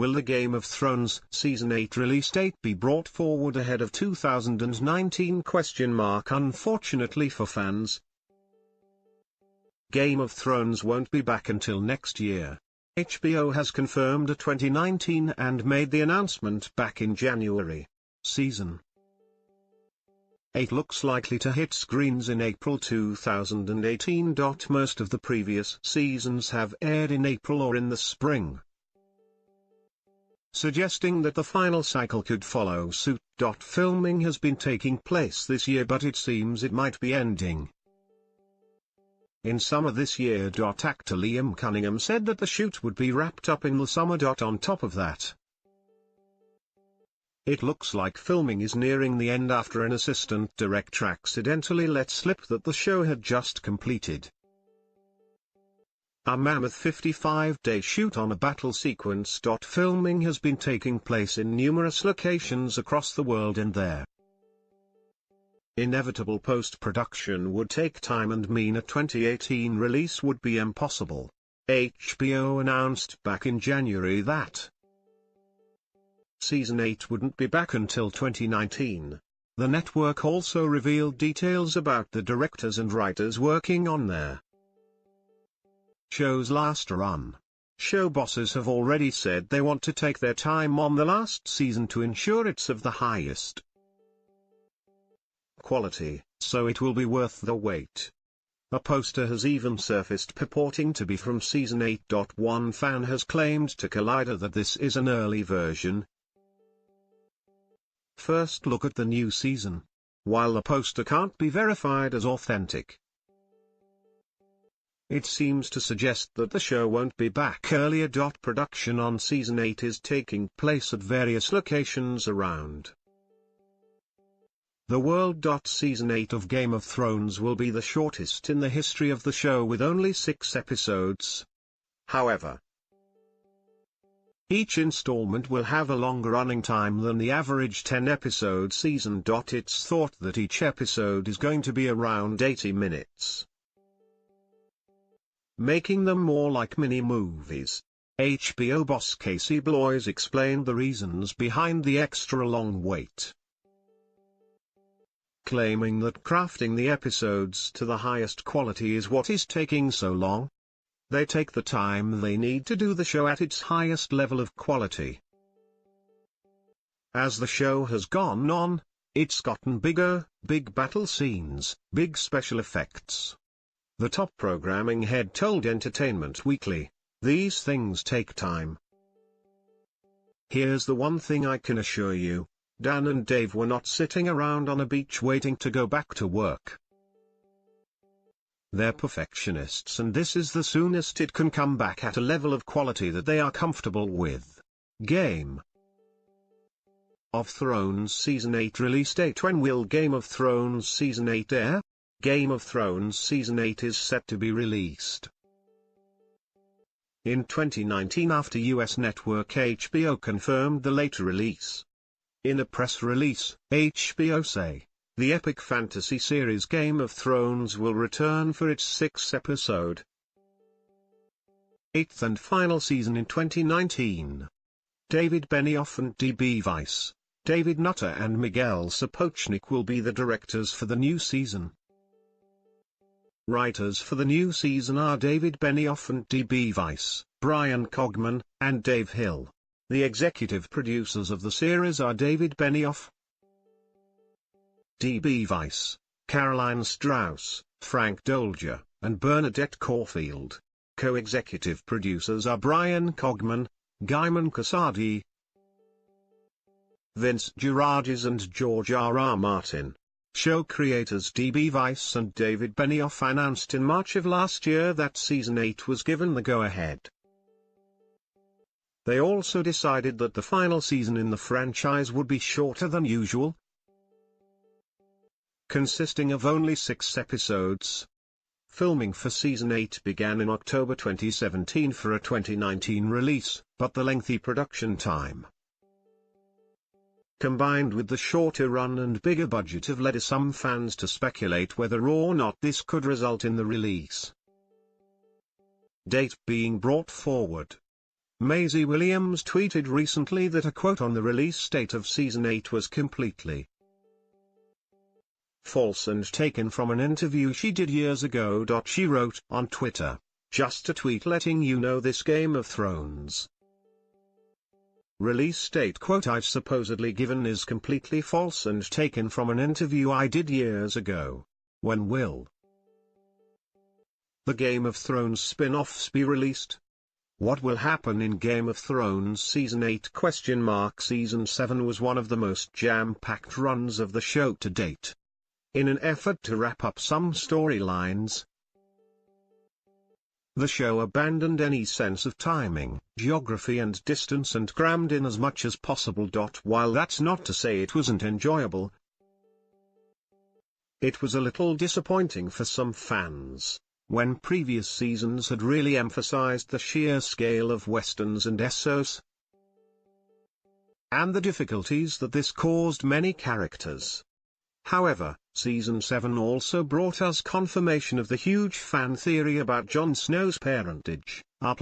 Will the Game of Thrones Season 8 release date be brought forward ahead of 2019? Unfortunately for fans, Game of Thrones won't be back until next year. HBO has confirmed a 2019 and made the announcement back in January. Season 8 looks likely to hit screens in April 2018. Most of the previous seasons have aired in April or in the spring, suggesting that the final cycle could follow suit. Filming has been taking place this year, but it seems it might be ending in summer this year. Actor Liam Cunningham said that the shoot would be wrapped up in the summer. On top of that, it looks like filming is nearing the end after an assistant director accidentally let slip that the show had just completed a mammoth 55-day shoot on a battle sequence. Filming has been taking place in numerous locations across the world, and their inevitable post-production would take time and mean a 2018 release would be impossible. HBO announced back in January that Season 8 wouldn't be back until 2019. The network also revealed details about the directors and writers working on their show's last run. Show bosses have already said they want to take their time on the last season to ensure it's of the highest quality, so it will be worth the wait. A poster has even surfaced purporting to be from Season 8. One fan has claimed to Collider that this is an early version. First look at the new season. While the poster can't be verified as authentic, it seems to suggest that the show won't be back earlier. Production on Season 8 is taking place at various locations around the world. Season 8 of Game of Thrones will be the shortest in the history of the show, with only 6 episodes. However, each installment will have a longer running time than the average 10-episode season. It's thought that each episode is going to be around 80 minutes, making them more like mini-movies. HBO boss Casey Bloys explained the reasons behind the extra long wait, claiming that crafting the episodes to the highest quality is what is taking so long. They take the time they need to do the show at its highest level of quality. As the show has gone on, it's gotten bigger, big battle scenes, big special effects. The top programming head told Entertainment Weekly, "These things take time. Here's the one thing I can assure you, Dan and Dave were not sitting around on a beach waiting to go back to work. They're perfectionists, and this is the soonest it can come back at a level of quality that they are comfortable with." Game of Thrones Season 8 release date. When will Game of Thrones Season 8 air? Game of Thrones Season 8 is set to be released in 2019 after US network HBO confirmed the later release. In a press release, HBO say, the epic fantasy series Game of Thrones will return for its 6-episode, 8th and final season in 2019. David Benioff and D.B. Weiss, David Nutter and Miguel Sapochnik will be the directors for the new season. Writers for the new season are David Benioff and D.B. Weiss, Brian Cogman, and Dave Hill. The executive producers of the series are David Benioff, D.B. Weiss, Caroline Strauss, Frank Dolger, and Bernadette Caulfield. Co-executive producers are Brian Cogman, Gaiman Casadi, Vince Giraudis and George R.R. Martin. Show creators D.B. Weiss and David Benioff announced in March of last year that Season 8 was given the go-ahead. They also decided that the final season in the franchise would be shorter than usual, consisting of only 6 episodes. Filming for Season 8 began in October 2017 for a 2019 release, but the lengthy production time, combined with the shorter run and bigger budget, have led some fans to speculate whether or not this could result in the release date being brought forward. Maisie Williams tweeted recently that a quote on the release date of Season 8 was completely false and taken from an interview she did years ago. She wrote on Twitter, "Just a tweet letting you know this Game of Thrones release date quote I've supposedly given is completely false and taken from an interview I did years ago. When will the Game of Thrones spin-offs be released? What will happen in Game of Thrones Season 8? Season 7 was one of the most jam-packed runs of the show to date. In an effort to wrap up some storylines, the show abandoned any sense of timing, geography and distance and crammed in as much as possible. While that's not to say it wasn't enjoyable, it was a little disappointing for some fans, when previous seasons had really emphasized the sheer scale of westerns and Essos, and the difficulties that this caused many characters. However, Season 7 also brought us confirmation of the huge fan theory about Jon Snow's parentage, R+L=JIE.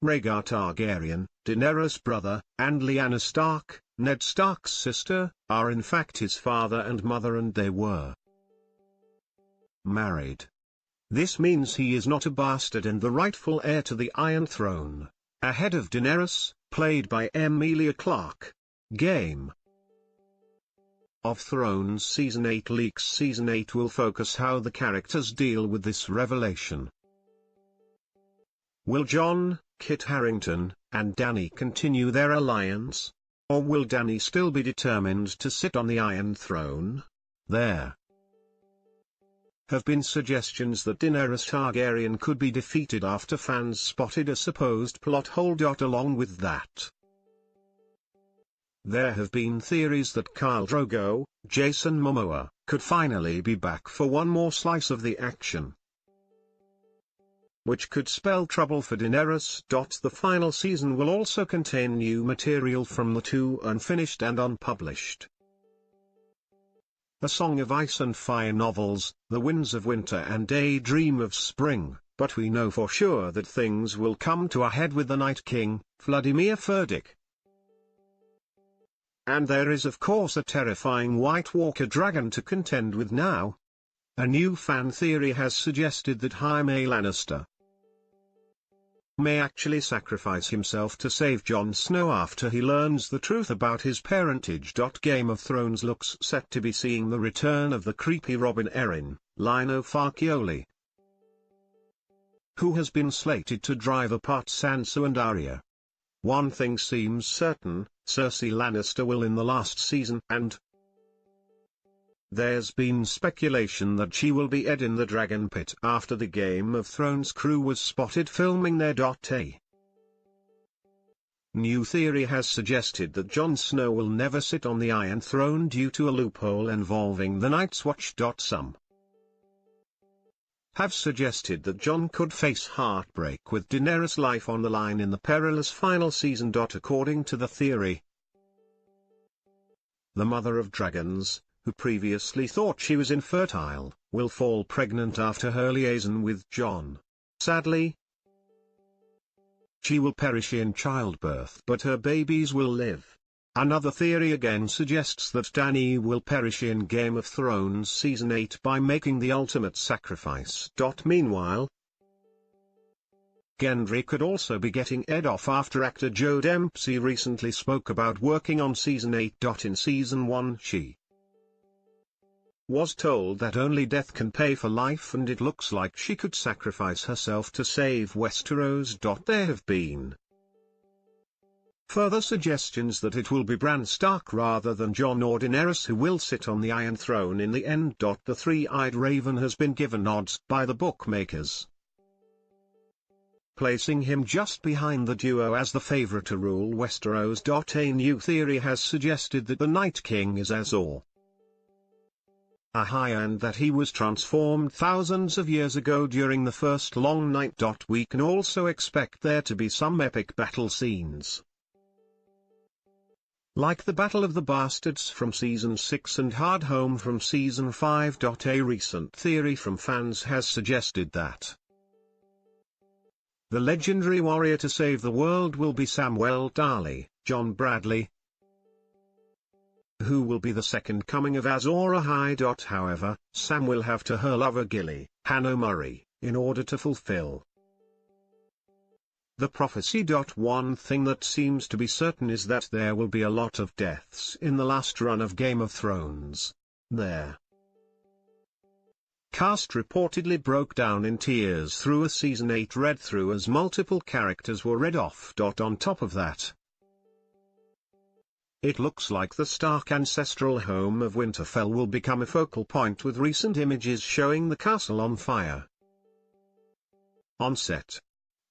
Rhaegar Targaryen, Daenerys' brother, and Lyanna Stark, Ned Stark's sister, are in fact his father and mother, and they were married. This means he is not a bastard and the rightful heir to the Iron Throne, ahead of Daenerys, played by Emilia Clarke. Game of Thrones Season 8 leaks. Season 8 will focus how the characters deal with this revelation. Will Jon, Kit Harington, and Dany continue their alliance? Or will Dany still be determined to sit on the Iron Throne? There have been suggestions that Daenerys Targaryen could be defeated after fans spotted a supposed plot hole. Along with that, there have been theories that Khal Drogo, Jason Momoa, could finally be back for one more slice of the action, which could spell trouble for Daenerys. The final season will also contain new material from the two unfinished and unpublished A Song of Ice and Fire novels, The Winds of Winter and Daydream of Spring, but we know for sure that things will come to a head with the Night King, Vladimir Furdik. And there is of course a terrifying White Walker dragon to contend with now. A new fan theory has suggested that Jaime Lannister may actually sacrifice himself to save Jon Snow after he learns the truth about his parentage. Game of Thrones looks set to be seeing the return of the creepy Robin Arryn, Lino Farchioli, who has been slated to drive apart Sansa and Arya. One thing seems certain, Cersei Lannister will in the last season, and there's been speculation that she will be Ed in the Dragon Pit after the Game of Thrones crew was spotted filming there. A new theory has suggested that Jon Snow will never sit on the Iron Throne due to a loophole involving the Night's Watch. Some have suggested that Jon could face heartbreak with Daenerys' life on the line in the perilous final season. According to the theory, the Mother of Dragons, who previously thought she was infertile, will fall pregnant after her liaison with Jon. Sadly, she will perish in childbirth, but her babies will live. Another theory again suggests that Dany will perish in Game of Thrones Season 8 by making the ultimate sacrifice. Meanwhile, Gendry could also be getting Ed off after actor Joe Dempsey recently spoke about working on Season 8. In Season 1 she was told that only death can pay for life, and it looks like she could sacrifice herself to save Westeros. There have been further suggestions that it will be Bran Stark rather than Jon or Daenerys who will sit on the Iron Throne in the end. The three-eyed raven has been given odds by the bookmakers, placing him just behind the duo as the favorite to rule Westeros. A new theory has suggested that the Night King is Azor Ahai and that he was transformed thousands of years ago during the first long night. We can also expect there to be some epic battle scenes, like the Battle of the Bastards from Season 6 and Hardhome from Season 5. A recent theory from fans has suggested that The legendary warrior to save the world will be Samuel Darley, John Bradley. Who will be the second coming of Azor Ahai? However, Sam will have to her lover Gilly, Hannah Murray, in order to fulfill the prophecy. One thing that seems to be certain is that there will be a lot of deaths in the last run of Game of Thrones. There. Cast reportedly broke down in tears through a season 8 read-through as multiple characters were read off. On top of that, it looks like the Stark ancestral home of Winterfell will become a focal point, with recent images showing the castle on fire. On set,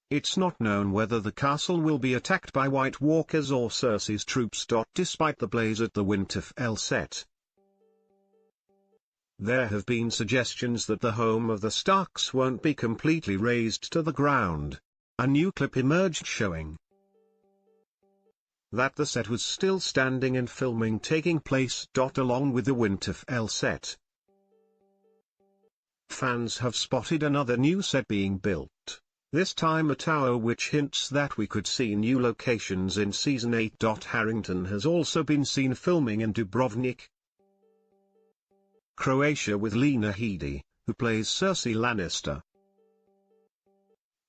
it's not known whether the castle will be attacked by White Walkers or Cersei's troops. Despite the blaze at the Winterfell set, there have been suggestions that the home of the Starks won't be completely razed to the ground. A new clip emerged showing that the set was still standing and filming taking place. Along with the Winterfell set, fans have spotted another new set being built, this time a tower, which hints that we could see new locations in Season 8. Harrington has also been seen filming in Dubrovnik, Croatia, with Lena Headey, who plays Cersei Lannister.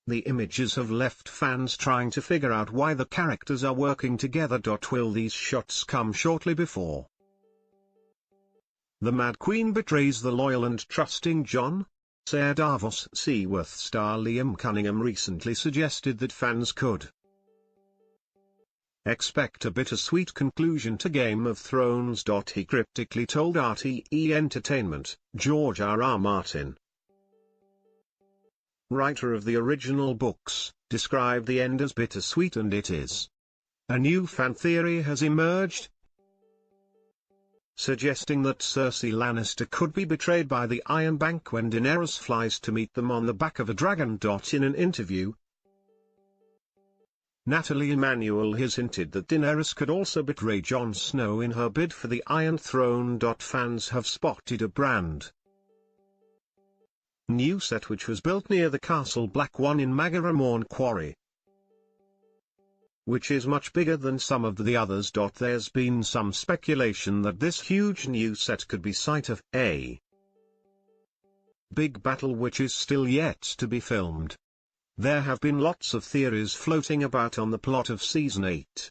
The images have left fans trying to figure out why the characters are working together. Will these shots come shortly before the Mad Queen betrays the loyal and trusting Jon? Sir Davos Seaworth star Liam Cunningham recently suggested that fans could expect a bittersweet conclusion to Game of Thrones. He cryptically told RTE Entertainment. George R.R. Martin, writer of the original books, described the end as bittersweet, and it is. A new fan theory has emerged, suggesting that Cersei Lannister could be betrayed by the Iron Bank when Daenerys flies to meet them on the back of a dragon. In an interview, Natalie Emmanuel has hinted that Daenerys could also betray Jon Snow in her bid for the Iron Throne. Fans have spotted a brand new set which was built near the Castle Black One in Magaramorn Quarry, which is much bigger than some of the others. There's been some speculation that this huge new set could be site of a big battle which is still yet to be filmed. There have been lots of theories floating about on the plot of Season 8.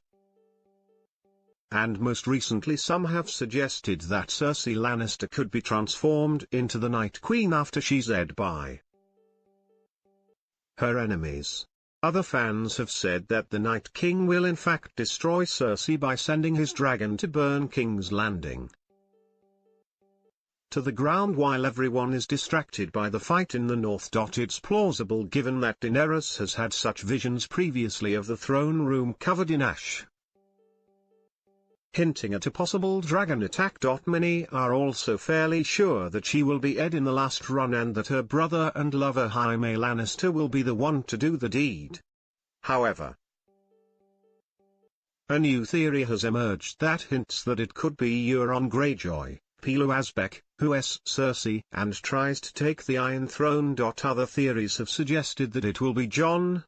And most recently some have suggested that Cersei Lannister could be transformed into the Night Queen after she's led by her enemies. Other fans have said that the Night King will in fact destroy Cersei by sending his dragon to burn King's Landing to the ground while everyone is distracted by the fight in the north. It's plausible given that Daenerys has had such visions previously of the throne room covered in ash, hinting at a possible dragon attack. Many are also fairly sure that she will be dead in the last run and that her brother and lover Jaime Lannister will be the one to do the deed. However, a new theory has emerged that hints that it could be Euron Greyjoy, Pilo Asbeck, who is Cersei and tries to take the Iron Throne. Other theories have suggested that it will be Jon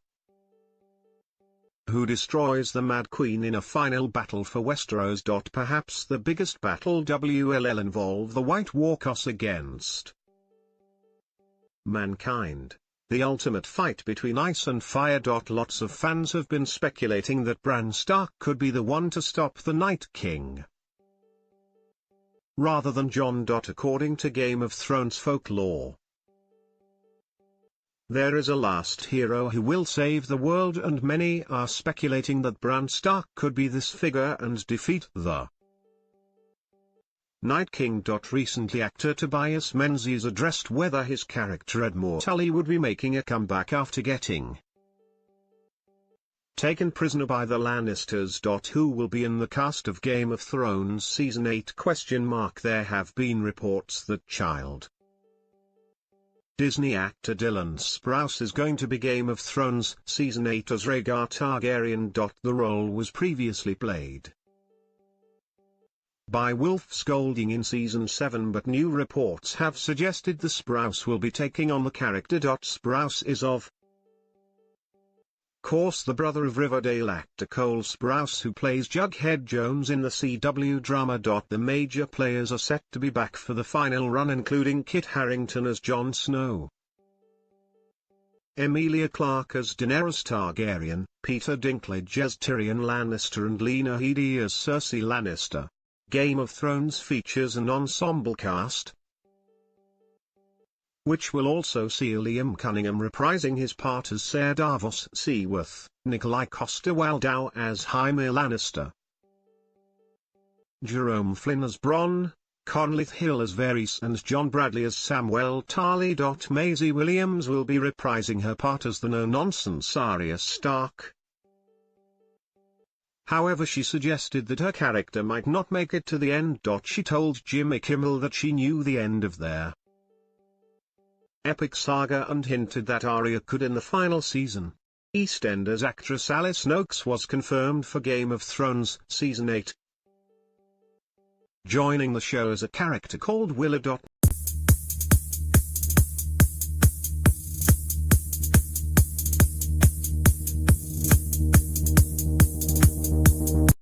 who destroys the Mad Queen in a final battle for Westeros. Perhaps the biggest battle will involve the White Walkers against mankind, the ultimate fight between ice and fire. Lots of fans have been speculating that Bran Stark could be the one to stop the Night King, rather than Jon. According to Game of Thrones folklore, there is a last hero who will save the world, and many are speculating that Bran Stark could be this figure and defeat the Night King. Recently actor Tobias Menzies addressed whether his character Edmure Tully would be making a comeback after getting taken prisoner by the Lannisters. Who will be in the cast of Game of Thrones Season 8? There have been reports that child Disney actor Dylan Sprouse is going to be Game of Thrones Season 8 as Rhaegar Targaryen. The role was previously played by Wilf Scolding in Season 7, but new reports have suggested the Sprouse will be taking on the character. Sprouse is of course the brother of Riverdale actor Cole Sprouse who plays Jughead Jones in the CW drama. The major players are set to be back for the final run, including Kit Harington as Jon Snow, Emilia Clarke as Daenerys Targaryen, Peter Dinklage as Tyrion Lannister and Lena Headey as Cersei Lannister. Game of Thrones features an ensemble cast, which will also see Liam Cunningham reprising his part as Ser Davos Seaworth, Nikolai Coster-Waldau as Jaime Lannister, Jerome Flynn as Bronn, Conleth Hill as Varys and John Bradley as Samwell Tarly. Maisie Williams will be reprising her part as the no-nonsense Arya Stark. However, she suggested that her character might not make it to the end. She told Jimmy Kimmel that she knew the end of their epic saga and hinted that Arya could in the final season. EastEnders actress Alice Noakes was confirmed for Game of Thrones Season 8, joining the show as a character called Willa.